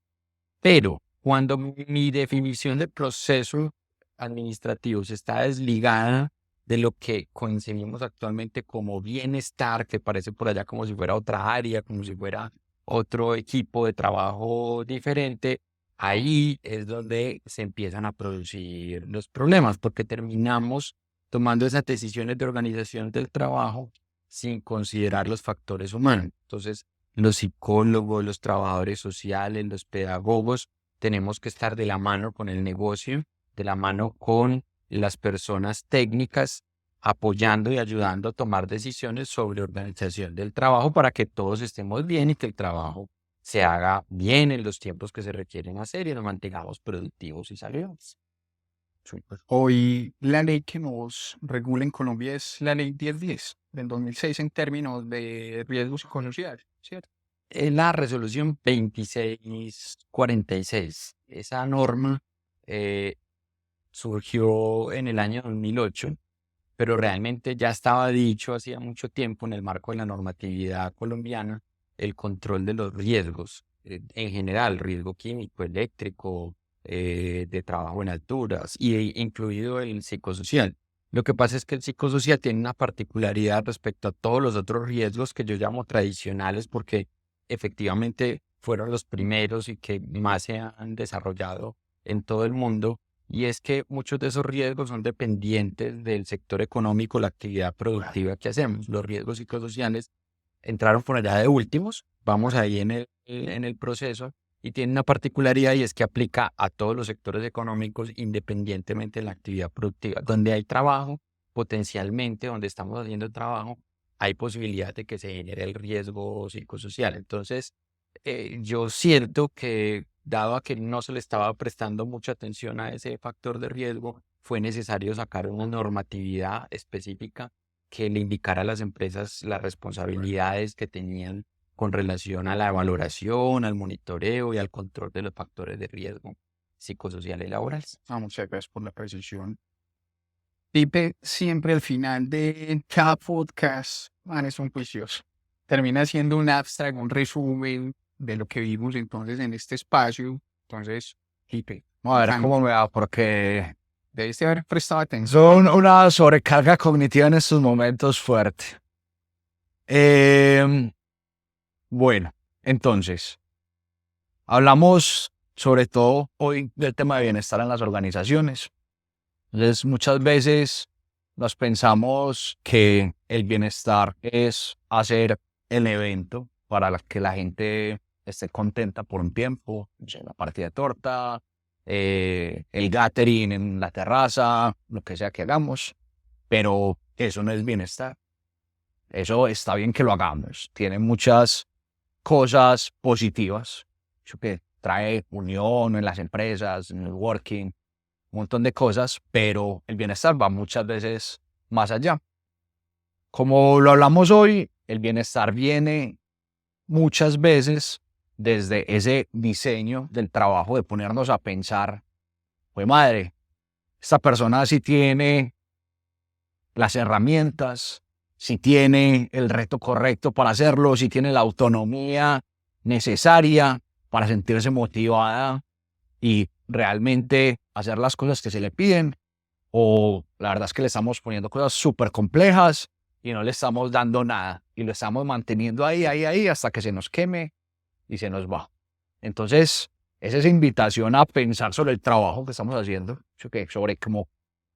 Pero cuando mi definición de proceso administrativo se está desligada de lo que concebimos actualmente como bienestar, que parece por allá como si fuera otra área, como si fuera otro equipo de trabajo diferente, ahí es donde se empiezan a producir los problemas, porque terminamos tomando esas decisiones de organización del trabajo sin considerar los factores humanos. Entonces, los psicólogos, los trabajadores sociales, los pedagogos, tenemos que estar de la mano con el negocio, de la mano con las personas técnicas, apoyando y ayudando a tomar decisiones sobre organización del trabajo para que todos estemos bien y que el trabajo se haga bien en los tiempos que se requieren hacer y nos mantengamos productivos y saludables. Súper. Hoy la ley que nos regula en Colombia es la ley 1010 del 2006 en términos de riesgos psicosociales, ¿cierto? Es la resolución 2646. Esa norma surgió en el año 2008, pero realmente ya estaba dicho hacía mucho tiempo en el marco de la normatividad colombiana el control de los riesgos, en general, riesgo químico, eléctrico, de trabajo en alturas, incluido el psicosocial. Lo que pasa es que el psicosocial tiene una particularidad respecto a todos los otros riesgos que yo llamo tradicionales, porque efectivamente fueron los primeros y que más se han desarrollado en todo el mundo. Y es que muchos de esos riesgos son dependientes del sector económico, la actividad productiva que hacemos. Los riesgos psicosociales entraron por allá de últimos, vamos ahí en el proceso, y tiene una particularidad y es que aplica a todos los sectores económicos independientemente de la actividad productiva. Donde hay trabajo, potencialmente, donde estamos haciendo trabajo, hay posibilidad de que se genere el riesgo psicosocial. Entonces, yo siento que, dado a que no se le estaba prestando mucha atención a ese factor de riesgo, fue necesario sacar una normatividad específica que le indicara a las empresas las responsabilidades que tenían con relación a la valoración, al monitoreo y al control de los factores de riesgo psicosociales y laborales. Muchas gracias por la precisión. Pipe, siempre al final de cada podcast, es un juicioso. Termina siendo un abstract, un resumen de lo que vimos entonces en este espacio. Entonces, Pipe, Vamos a ver cómo me va, porque debiste haber prestado atención. son una sobrecarga cognitiva en estos momentos fuerte. Bueno, entonces, hablamos sobre todo hoy del tema de bienestar en las organizaciones. Entonces, muchas veces nos pensamos que el bienestar es hacer el evento para que la gente esté contenta por un tiempo, o sea, la partida de torta, el gathering en la terraza, lo que sea que hagamos, pero eso no es bienestar. Eso está bien que lo hagamos, tiene muchas cosas positivas, eso que trae unión en las empresas, networking, un montón de cosas, pero el bienestar va muchas veces más allá. Como lo hablamos hoy, el bienestar viene muchas veces desde ese diseño del trabajo, de ponernos a pensar, pues madre, esta persona sí tiene las herramientas, si tiene el reto correcto para hacerlo, si tiene la autonomía necesaria para sentirse motivada y realmente hacer las cosas que se le piden, o la verdad es que le estamos poniendo cosas súper complejas y no le estamos dando nada y lo estamos manteniendo ahí hasta que se nos queme y se nos va. Entonces, es esa invitación a pensar sobre el trabajo que estamos haciendo, ¿sí o qué? Sobre cómo,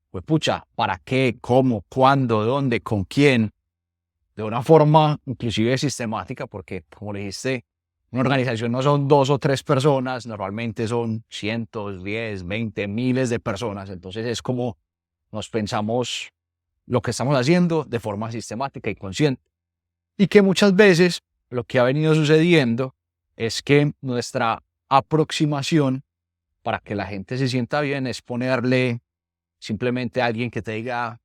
pues pucha, para qué, cómo, cuándo, dónde, con quién, de una forma inclusive sistemática, porque como le dijiste, una organización no son 2 o 3 personas, normalmente son cientos, 10, 20, miles de personas. Entonces es como nos pensamos lo que estamos haciendo de forma sistemática y consciente. Y que muchas veces lo que ha venido sucediendo es que nuestra aproximación para que la gente se sienta bien es ponerle simplemente a alguien que te diga,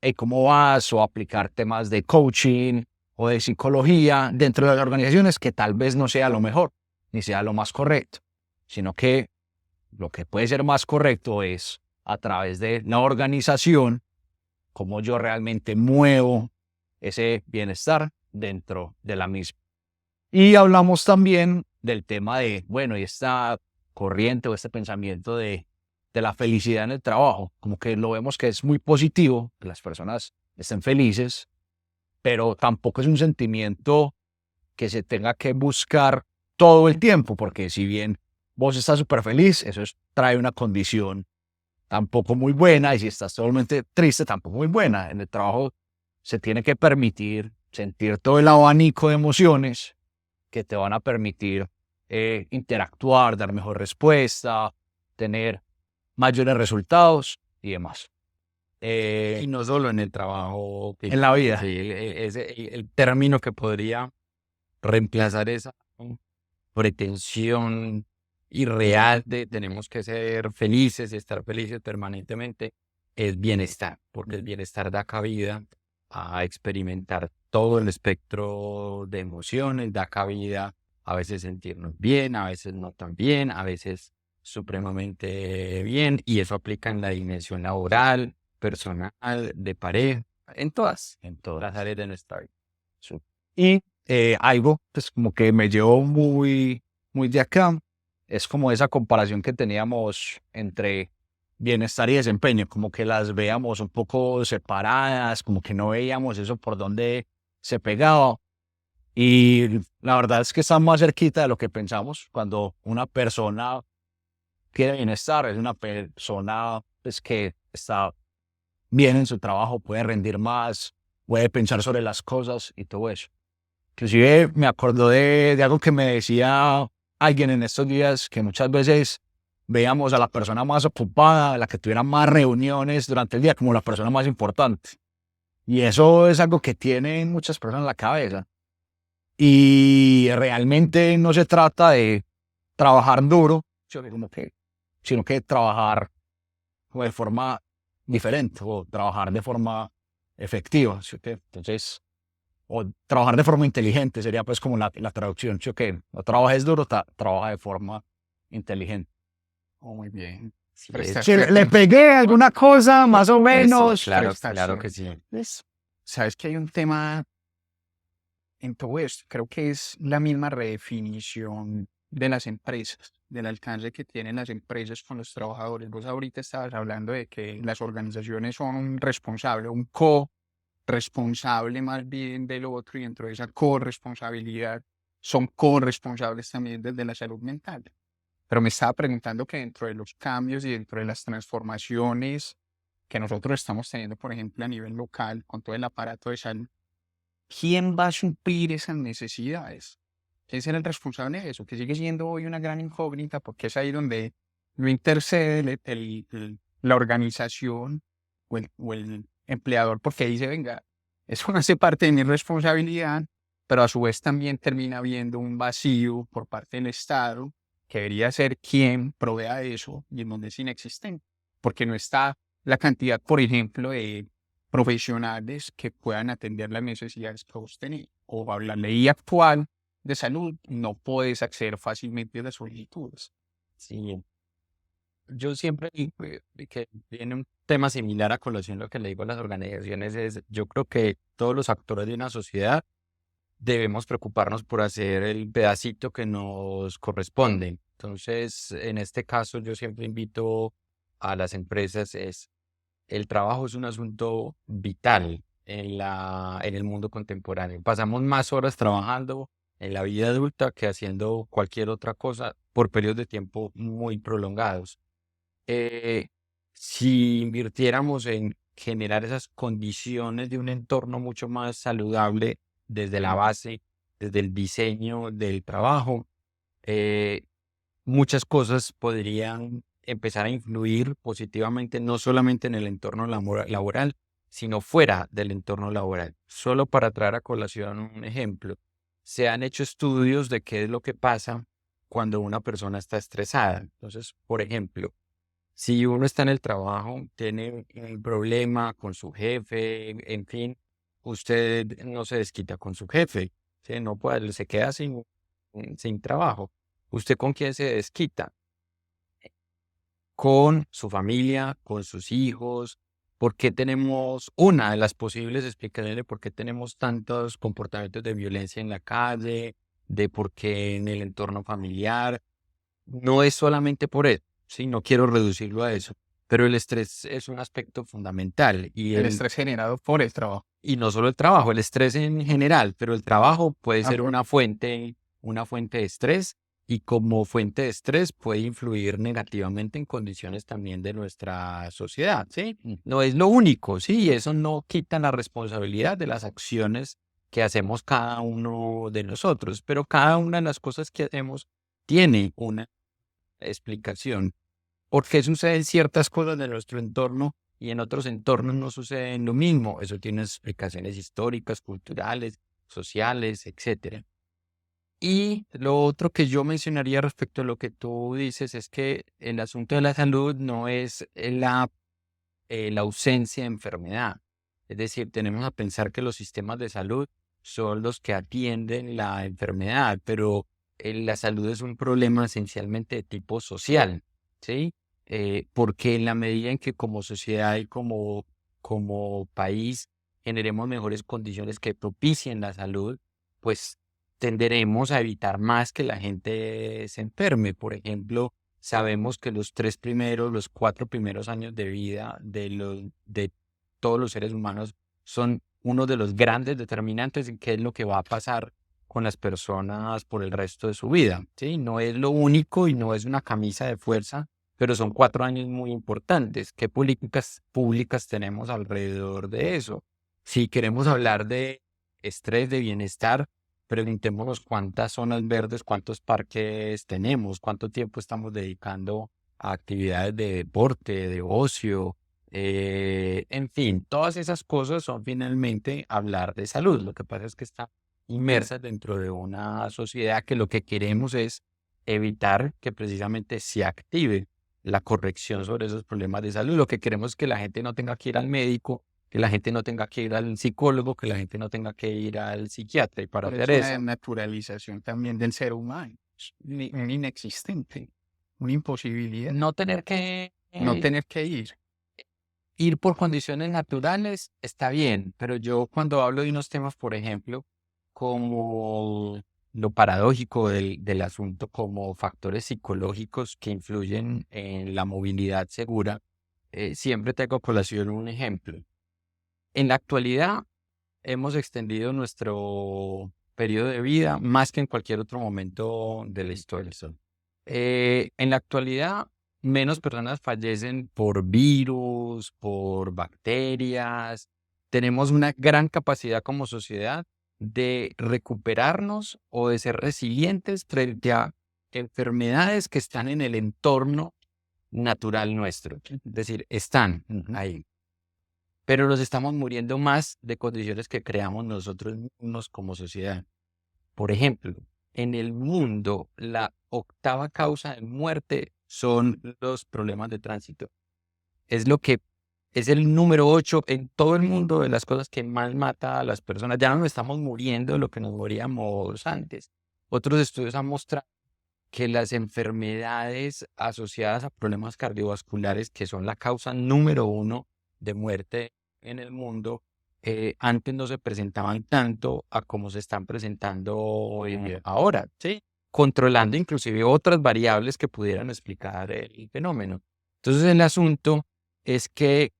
hey, ¿cómo vas? O aplicar temas de coaching o de psicología dentro de las organizaciones, que tal vez no sea lo mejor ni sea lo más correcto, sino que lo que puede ser más correcto es a través de la organización, cómo yo realmente muevo ese bienestar dentro de la misma. Y hablamos también del tema de, bueno, y esta corriente o este pensamiento de la felicidad en el trabajo, como que lo vemos que es muy positivo, que las personas estén felices, pero tampoco es un sentimiento que se tenga que buscar todo el tiempo, porque si bien vos estás súper feliz, trae una condición tampoco muy buena, y si estás totalmente triste, tampoco muy buena. En el trabajo se tiene que permitir sentir todo el abanico de emociones que te van a permitir interactuar, dar mejor respuesta, tener mayores resultados y demás. Y no solo en el trabajo, En la vida. sí, el término que podría reemplazar esa pretensión irreal de tenemos que ser felices y estar felices permanentemente, es bienestar, porque el bienestar da cabida a experimentar todo el espectro de emociones, da cabida a veces sentirnos bien, a veces no tan bien, a veces supremamente bien, y eso aplica en la dimensión laboral, personal, de pareja, en todas las áreas de nuestra vida. Y algo, pues como que me llevó muy, muy de acá, es como esa comparación que teníamos entre bienestar y desempeño, como que las veíamos un poco separadas, como que no veíamos eso por dónde se pegaba. Y la verdad es que están más cerquita de lo que pensamos. Cuando una persona quiere bienestar, es una persona pues, que está bien en su trabajo, puede rendir más, puede pensar sobre las cosas y todo eso. Inclusive me acuerdo de algo que me decía alguien en estos días, que muchas veces veíamos a la persona más ocupada, la que tuviera más reuniones durante el día, como la persona más importante. Y eso es algo que tienen muchas personas en la cabeza. Y realmente no se trata de trabajar duro, sino que trabajar de forma diferente o trabajar de forma efectiva. ¿Sí o qué? Entonces, o trabajar de forma inteligente sería pues como la traducción. ¿Sí o qué? No trabajes duro, trabaja de forma inteligente. Oh, muy bien. Sí, Pero es- estás Sí, le perfecto. pegué alguna cosa, más o eso, menos. claro, Prestación. claro que sí. Eso. Sabes que hay un tema en todo esto. Creo que es la misma redefinición de las empresas, del alcance que tienen las empresas con los trabajadores. Vos ahorita estabas hablando de que las organizaciones son un responsable, un co-responsable más bien del otro, y dentro de esa corresponsabilidad son corresponsables también desde la salud mental. Pero me estaba preguntando que dentro de los cambios y dentro de las transformaciones que nosotros estamos teniendo, por ejemplo, a nivel local, con todo el aparato de salud, ¿quién va a suplir esas necesidades? ¿Quién será el responsable de eso? Que sigue siendo hoy una gran incógnita, porque es ahí donde no intercede la organización o el empleador, porque dice, venga, eso no hace parte de mi responsabilidad, pero a su vez también termina habiendo un vacío por parte del Estado, que debería ser quien provea eso, y en donde es inexistente, porque no está la cantidad, por ejemplo, de profesionales que puedan atender las necesidades que vos tenés. O bajo la ley actual de salud, no puedes acceder fácilmente a las solicitudes. Sí, yo siempre que viene un tema similar a colación lo que le digo a las organizaciones es, yo creo que todos los actores de una sociedad debemos preocuparnos por hacer el pedacito que nos corresponde. Entonces, en este caso, yo siempre invito a las empresas, el trabajo es un asunto vital en el mundo contemporáneo. Pasamos más horas trabajando en la vida adulta que haciendo cualquier otra cosa por periodos de tiempo muy prolongados. Eh, si invirtiéramos en generar esas condiciones de un entorno mucho más saludable desde la base, desde el diseño del trabajo, eh, muchas cosas podrían empezar a influir positivamente, no solamente en el entorno laboral, sino fuera del entorno laboral. Solo para traer a colación un ejemplo, se han hecho estudios de qué es lo que pasa cuando una persona está estresada. Entonces, por ejemplo, si uno está en el trabajo, tiene un problema con su jefe, en fin, usted no se desquita con su jefe, ¿sí? No puede, se queda sin trabajo. ¿Usted con quién se desquita? Con su familia, con sus hijos. ¿Por qué tenemos una de las posibles explicaciones de por qué tenemos tantos comportamientos de violencia en la calle, de por qué en el entorno familiar? No es solamente por eso, sí, no quiero reducirlo a eso, pero el estrés es un aspecto fundamental El estrés generado por el trabajo. y no solo el trabajo, el estrés en general, pero el trabajo puede ser Por- una fuente de estrés y como fuente de estrés puede influir negativamente en condiciones también de nuestra sociedad, ¿sí? No es lo único, sí, y eso no quita la responsabilidad de las acciones que hacemos cada uno de nosotros, pero cada una de las cosas que hacemos tiene una explicación. ¿Por qué suceden ciertas cosas de nuestro entorno y en otros entornos no suceden lo mismo? Eso tiene explicaciones históricas, culturales, sociales, etcétera. Y lo otro que yo mencionaría respecto a lo que tú dices es que el asunto de la salud no es la ausencia de enfermedad. Es decir, tenemos a pensar que los sistemas de salud son los que atienden la enfermedad, pero la salud es un problema esencialmente de tipo social, ¿sí? Porque en la medida en que como sociedad y como país generemos mejores condiciones que propicien la salud, pues tenderemos a evitar más que la gente se enferme. Por ejemplo, sabemos que los 4 primeros años de vida de todos los seres humanos son uno de los grandes determinantes en qué es lo que va a pasar con las personas por el resto de su vida, ¿sí? No es lo único y no es una camisa de fuerza, pero son 4 años muy importantes. ¿Qué políticas públicas tenemos alrededor de eso? Si queremos hablar de estrés, de bienestar, preguntémonos cuántas zonas verdes, cuántos parques tenemos, cuánto tiempo estamos dedicando a actividades de deporte, de ocio, en fin, todas esas cosas son finalmente hablar de salud. Lo que pasa es que está inmersas dentro de una sociedad que lo que queremos es evitar que precisamente se active la corrección sobre esos problemas de salud. Lo que queremos es que la gente no tenga que ir al médico, que la gente no tenga que ir al psicólogo, que la gente no tenga que ir al psiquiatra. Y para Pero hacer es una eso, naturalización también del ser humano. Es un inexistente, una imposibilidad. no tener que No tener que ir. ir por condiciones naturales está bien, pero yo cuando hablo de unos temas, por ejemplo, como lo paradójico del asunto, como factores psicológicos que influyen en la movilidad segura, siempre tengo a colación un ejemplo. En la actualidad hemos extendido nuestro periodo de vida más que en cualquier otro momento de la historia. En la actualidad, menos personas fallecen por virus, por bacterias. Tenemos una gran capacidad como sociedad de recuperarnos o de ser resilientes frente a enfermedades que están en el entorno natural nuestro. Es decir, están ahí. Pero nos estamos muriendo más de condiciones que creamos nosotros mismos como sociedad. Por ejemplo, en el mundo, la octava causa de muerte son los problemas de tránsito. Es lo que es el número 8 en todo el mundo de las cosas que más mata a las personas. Ya no nos estamos muriendo de lo que nos moríamos antes. Otros estudios han mostrado que las enfermedades asociadas a problemas cardiovasculares, que son la causa número 1 de muerte en el mundo, antes no se presentaban tanto a como se están presentando hoy ahora, ¿sí? Controlando inclusive otras variables que pudieran explicar el fenómeno. Entonces el asunto es que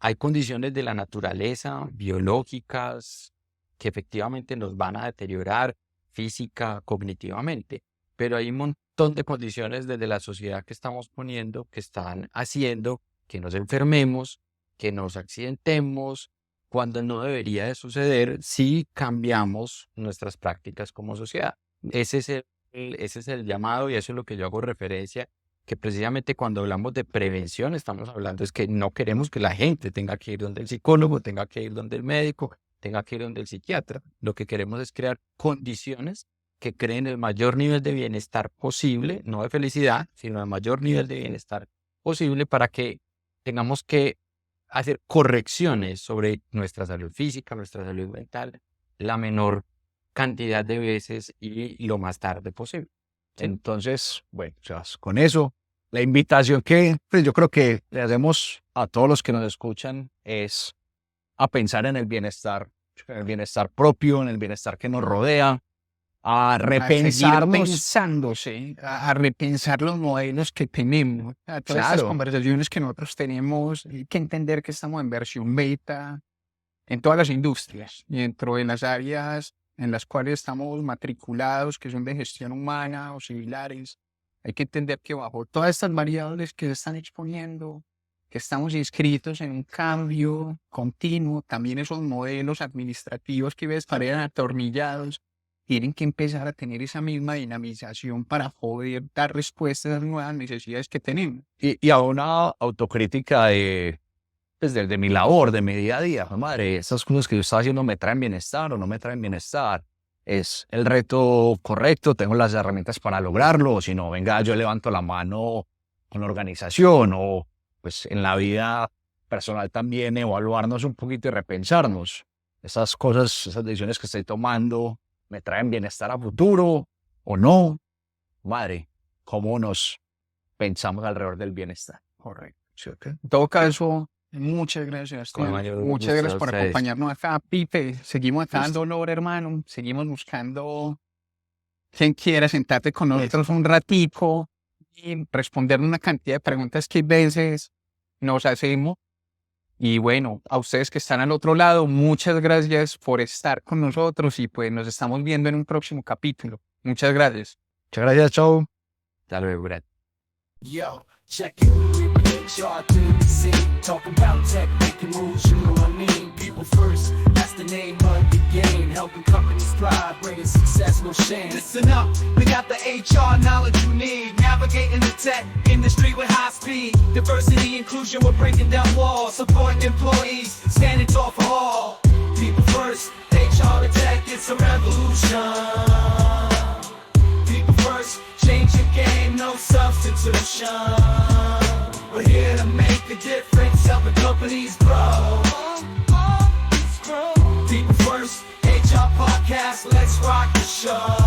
hay condiciones de la naturaleza, biológicas, que efectivamente nos van a deteriorar física, cognitivamente. Pero hay un montón de condiciones desde la sociedad que estamos poniendo que están haciendo que nos enfermemos, que nos accidentemos, cuando no debería de suceder si cambiamos nuestras prácticas como sociedad. Ese es el llamado y eso es lo que yo hago referencia, que precisamente cuando hablamos de prevención estamos hablando es que no queremos que la gente tenga que ir donde el psicólogo, tenga que ir donde el médico, tenga que ir donde el psiquiatra. Lo que queremos es crear condiciones que creen el mayor nivel de bienestar posible, no de felicidad, sino el mayor nivel de bienestar posible para que tengamos que hacer correcciones sobre nuestra salud física, nuestra salud mental, la menor cantidad de veces y lo más tarde posible. Entonces, bueno, Sebas, con eso, la invitación que pues, yo creo que le hacemos a todos los que nos escuchan es a pensar en el bienestar propio, en el bienestar que nos rodea, a repensarnos. A repensar los modelos que tenemos, a todas estas Claro. conversaciones que nosotros tenemos. Hay que entender que estamos en versión beta en todas las industrias y dentro de las áreas en las cuales estamos matriculados, que son de gestión humana o similares. Hay que entender que bajo todas estas variables que se están exponiendo, que estamos inscritos en un cambio continuo, también esos modelos administrativos que ves parecen atornillados, tienen que empezar a tener esa misma dinamización para poder dar respuesta a las nuevas necesidades que tenemos. Y a una autocrítica pues, de mi labor, de mi día a día. Madre, estas cosas que yo estoy haciendo me traen bienestar o no me traen bienestar. ¿Es el reto correcto? ¿Tengo las herramientas para lograrlo? O si no, venga, yo levanto la mano con la organización o pues en la vida personal también evaluarnos un poquito y repensarnos. Esas cosas, esas decisiones que estoy tomando, ¿me traen bienestar a futuro o no? Madre, ¿cómo nos pensamos alrededor del bienestar? Correcto. ¿Sí, okay? En todo caso, muchas gracias. Con el mayor Muchas gusto gracias a por ustedes. acompañarnos acá, Pipe. Seguimos acá dando olor, hermano. Seguimos buscando quien quiera sentarte con nosotros un ratico y responder una cantidad de preguntas que a veces nos hacemos. Y bueno, a ustedes que están al otro lado, muchas gracias por estar con nosotros y pues nos estamos viendo en un próximo capítulo. Muchas gracias. Muchas gracias, chao. Hasta luego, Brad. Yo, check it. We bring HR to the scene. Talking about tech, making moves, you know what I mean. People first, that's the name of the game. Helping companies thrive, bringing success, no shame. Listen up, we got the HR knowledge you need. Navigating the tech industry with high speed. Diversity, inclusion, we're breaking down walls. Supporting employees, standing tall for all. People first, HR to tech, it's a revolution. People first, change your game, no substitution. We're here to make a difference, helping companies grow. People first, HR podcast, let's rock the show.